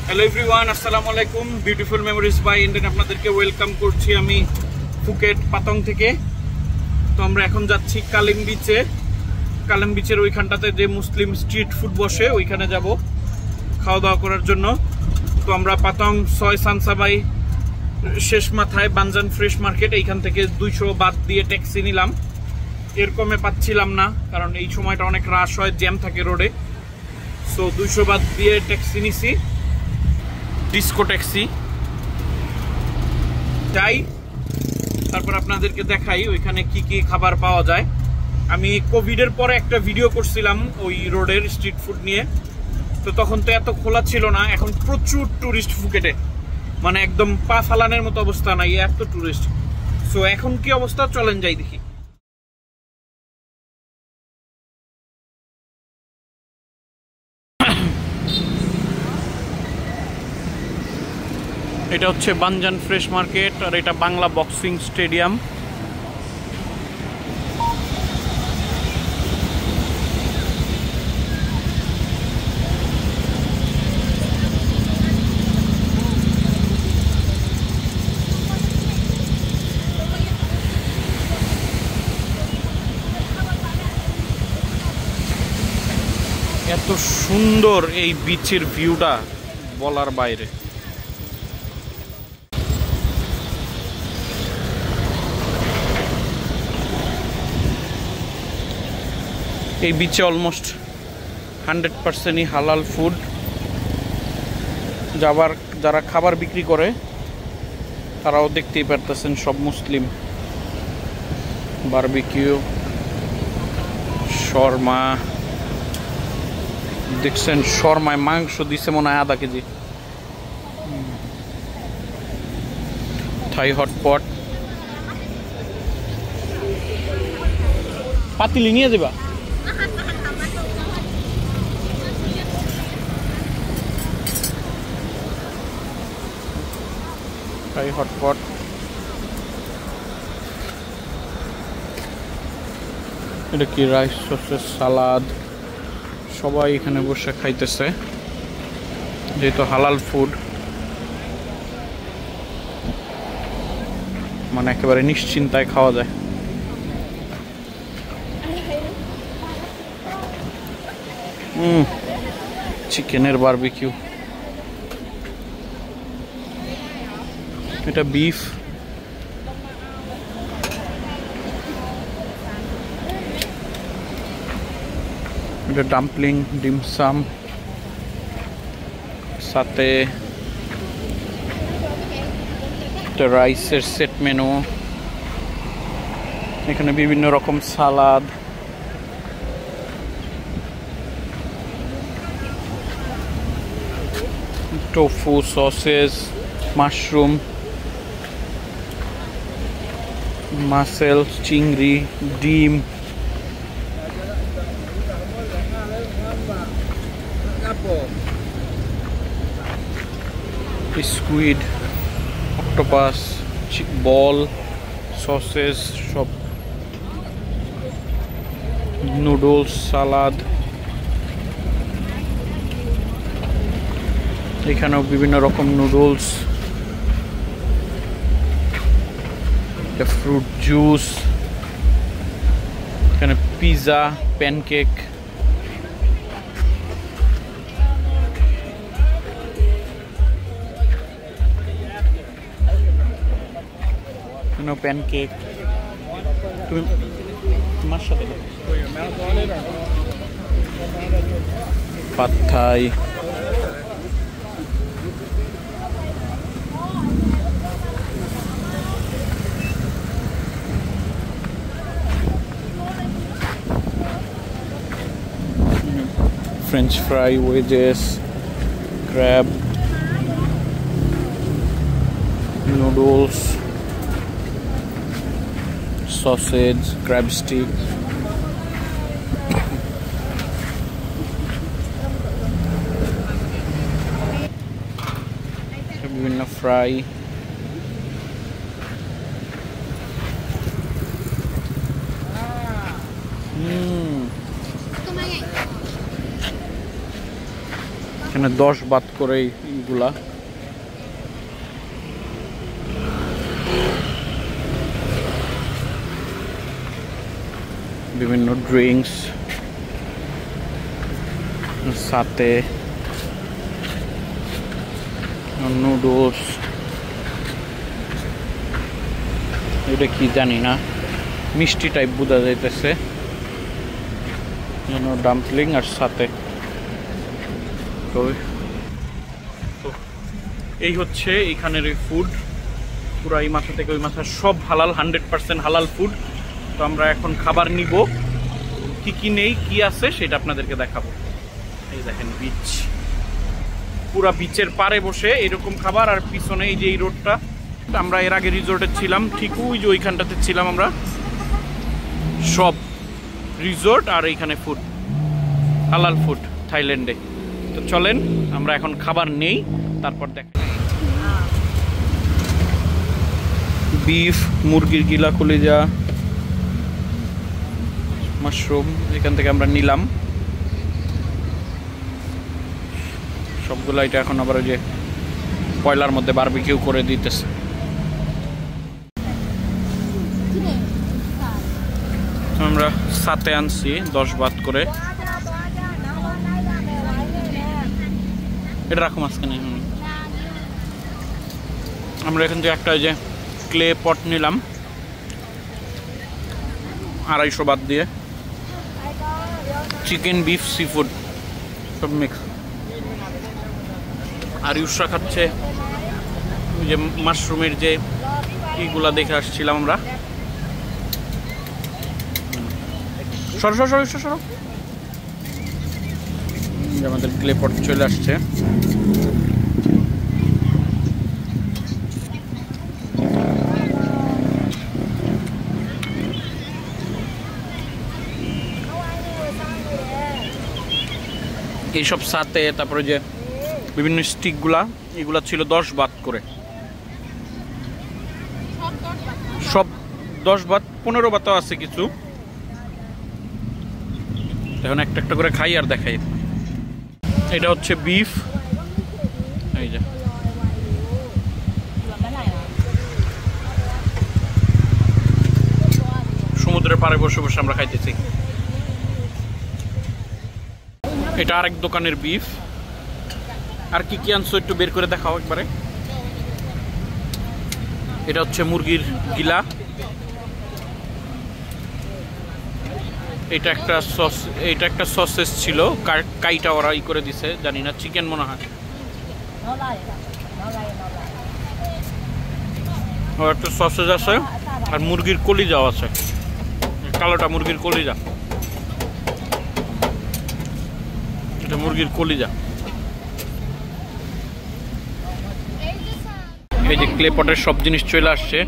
Hello everyone, আসসালামু আলাইকুম। Beautiful memories by Indian আপনাদেরকে ওয়েলকাম করছি আমি ফুকেট পাতং থেকে। তো আমরা এখন যাচ্ছি কালিম বিচে। কালিম বিচের ওইখানটাতে যে মুসলিম স্ট্রিট ফুড বসে ওইখানে যাব খাওয়া দাওয়া করার জন্য। তো আমরা পাতং 6 সানসাবাই শেষ মাথায় বানজান ফ্রেশ মার্কেট, এইখান থেকে 200 বাদ দিয়ে ট্যাক্সি নিলাম। এরকমে পাচ্ছিলাম না, কারণ এই সময়টা অনেক রাশ হয়, জ্যাম থাকে রোডে। সো 200 বাদ দিয়ে ট্যাক্সি নিছি, ডিস্কো ট্যাক্সি। যাই, তারপর আপনাদেরকে দেখাই ওইখানে কি কি খাবার পাওয়া যায়। আমি কোভিডের পরে একটা ভিডিও করছিলাম ওই রোডের স্ট্রিট ফুড নিয়ে। তো তখন তো এত খোলা ছিল না, এখন প্রচুর ট্যুরিস্ট ফুকেটে, মানে একদম পা ফালানোর মতো অবস্থা নাই, এত ট্যুরিস্ট। সো এখন কি অবস্থা, চলেন যাই দেখি। এটা হচ্ছে বানজান ফ্রেশ মার্কেট, আর এটা বাংলা বক্সিং স্টেডিয়াম। এত সুন্দর এই বিচের ভিউটা, বলার বাইরে। এই বিচে অলমোস্ট 100%ই হালাল ফুড। যারা খাবার বিক্রি করে তারাও দেখতেই পারতেছেন সব মুসলিম। বারবিকিউ, শর্মা দেখছেন, শর্মায় মাংস দিছে মনে হয় আধা কেজি। থাই হটপট, পাতিলি নিয়ে যাবা। থাই হটপট, এটা কি রাইস সসের সালাদ। সবাই এখানে বসে খাইতেছে, যেহেতু হালাল ফুড, মানে একেবারে নিশ্চিন্তায় খাওয়া যায়। চিকেনের বারবিকিউ, এটা বিফ, এটা ডাম্পলিং, ডিমসাম, সাথে একটা রাইসের সেট মেনু। এখানে বিভিন্ন রকম salad, tofu, sausages, mushroom, mussel, চিংড়ি, ডিম, স্কুইড, অক্টোপাস, বল, সসেস, সব নুডলস, সালাদ। এখানেও বিভিন্ন রকম নুডলস, ফ্রুট জুস, এখানে পিৎজা, প্যানকেক, প্যানকেক। তুমি তোমার সাথে pad thai, French fry, wedges, crab, noodles, sausage, crab stick, বিভিন্ন ফ্রাই। এখানে 10 বাত করে এইগুলা। বিভিন্ন ড্রিঙ্কস, সাথে নুডলস, এটা কি জানি না, মিষ্টি টাইপ বোঝা যাইতেছে, ডাম্পলিং আর সাথে। তো এই হচ্ছে এইখানের ফুড, পুরো এই মাথা থেকে ওই মাথা সব হালাল, 100% হালাল ফুড। তো আমরা এখন খাবার নিব, কি কি নেই কি আছে সেটা আপনাদেরকে দেখাবো। এই দেখেন বিচ, পুরা বিচের পাড়ে বসে এরকম খাবার, আর পিছনে এই যে এই রোডটা, আমরা এর আগে রিসোর্টে ছিলাম ঠিক ওই যে ওইখানটাতে ছিলাম আমরা, সব রিসোর্ট আর এইখানে ফুড, হালাল ফুড থাইল্যান্ডে। তো চলেন আমরা এখন খাবার নেই, তারপর দেখ। বিফ, মুরগির গিলা, কলিজা, মাশরুম এখান থেকে আমরা নিলাম সবগুলো। এটা এখন আবার ওই যে কয়লার মধ্যে বারবিকিউ করে দিতেছে। আমরা সাথে আনছি 10 বাত করে। এটা রাখো মাঝখানে। আমরা এখান থেকে একটা যে ক্লে পট নিলাম 250 বাত দিয়ে, চিকেন, বিফ, সি ফুড সব মিক্স। আর ইউসরা খাচ্ছে ওই যে মাশরুমের যে ইগুলা দেখে আসছিলাম আমরা। সরো সরো সরো সরো, আমাদের ক্লে পট চলে আসছে। এইসব সাথে তারপরে যে বিভিন্ন স্টিকগুলা, এগুলা ছিল 10 বাত করে, সব 10 বাত, 15 বাতও আছে কিছু। এখন একটা একটা করে খাই আর দেখাই। এটা হচ্ছে বিফ, এই যে সমুদ্রের পাড়ে বসে বসে আমরা খাইতেছি। এটা আরেক দোকানের বিফ। আর কি কি আনছো একটু বের করে দেখাও একবারে। এটা হচ্ছে মুরগির গিলা, এটা একটা সস, এটা একটা সসেস ছিল, কাইটা ওরা ই করে দিছে, জানি না, চিকেন মনে হয়। আর একটা সসেস আছে, আর মুরগির কলিজাও আছে, কালোটা মুরগির কলিজা, এটা মুরগির কলিজা। এই যে ক্লে পটের সব জিনিস চলে আসছে,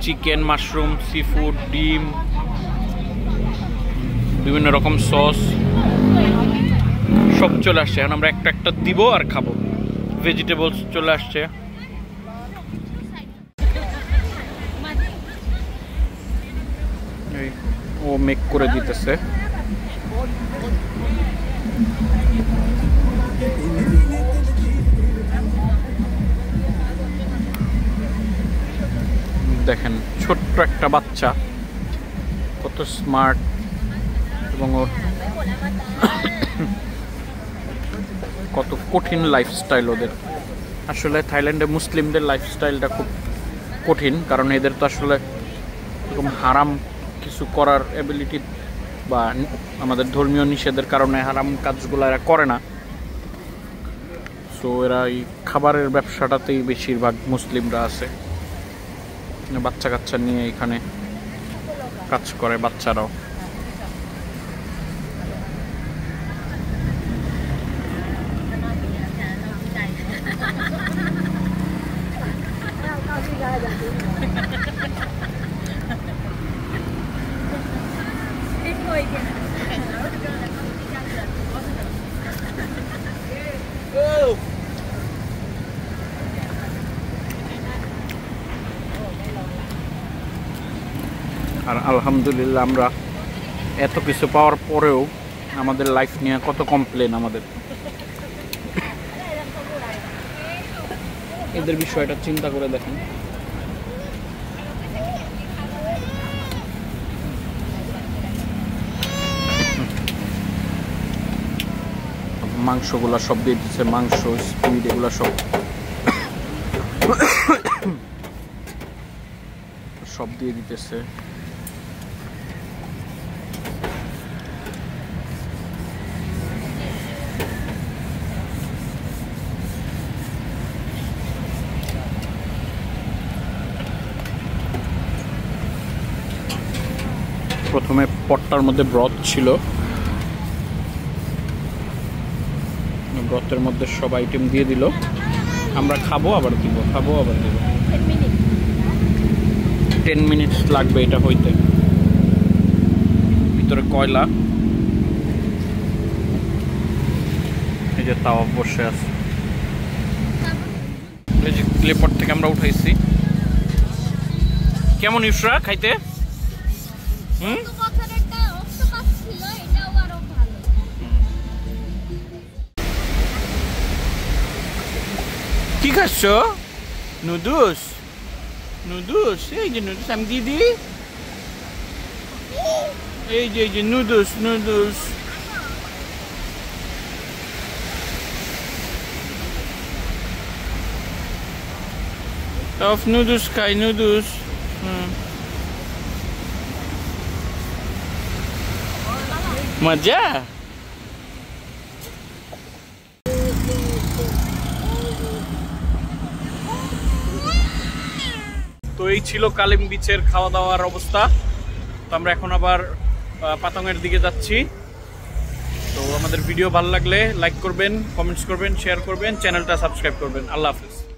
চিকেন, মাশরুম, সি ফুড, ডিম, বিভিন্ন রকম সস সব চলে আসছে। এখন আমরা একটা একটা দিব আর খাবো। ভেজিটেবলস চলে আসছে, ও মেক করে দিতেছে। দেখেন ছোট্ট একটা বাচ্চা কত স্মার্ট, এবং ওর কত কঠিন লাইফস্টাইল ওদের। আসলে থাইল্যান্ডে মুসলিমদের লাইফস্টাইলটা খুব কঠিন, কারণ এদের তো আসলে এরকম হারাম কিছু করার এবিলিটি বা আমাদের ধর্মীয় নিষেধের কারণে হারাম কাজগুলো এরা করে না। সো এরা এই খাবারের ব্যবসাটাতেই বেশিরভাগ মুসলিমরা আছে, বাচ্চা কাচ্চা নিয়ে এখানে কাজ করে বাচ্চারাও। আর আলহামদুলিল্লাহ আমরা এত কিছু পাওয়ার পরেও আমাদের লাইফ নিয়ে কত কমপ্লেন আমাদের। এদের বিষয়টা চিন্তা করে দেখেন। মাংসগুলা সব দিয়ে দিচ্ছে, মাংস স্পিড এগুলা সব সব দিয়ে দিতেছে। প্রথমে পটটার মধ্যে ব্রথ ছিল, ব্রথের মধ্যে সব আইটেম দিয়ে দিল। আমরা খাবো আবার দিব, খাবো আবার দিব। 10 মিনিটস লাগবে এটা হইতে। ভিতরে কয়লা, এই যে তাওয়া বসে আছে, এই যে ক্লে পট থেকে আমরা উঠাইছি। কেমন ইউসরা খাইতে? কি খাচ্ছ? নুডলস? নুডলস? এই যে নুডলস আমি দিয়ে দিই। এই যে নুডলস, নুডলস। নুডলস খাই, নুডলস। মজা। তো এই ছিল কালিম বিচের খাওয়া দাওয়ার অবস্থা। তো আমরা এখন আবার পাতংয়ের দিকে যাচ্ছি। তো আমাদের ভিডিও ভালো লাগলে লাইক করবেন, কমেন্টস করবেন, শেয়ার করবেন, চ্যানেলটা সাবস্ক্রাইব করবেন। আল্লাহ হাফেজ।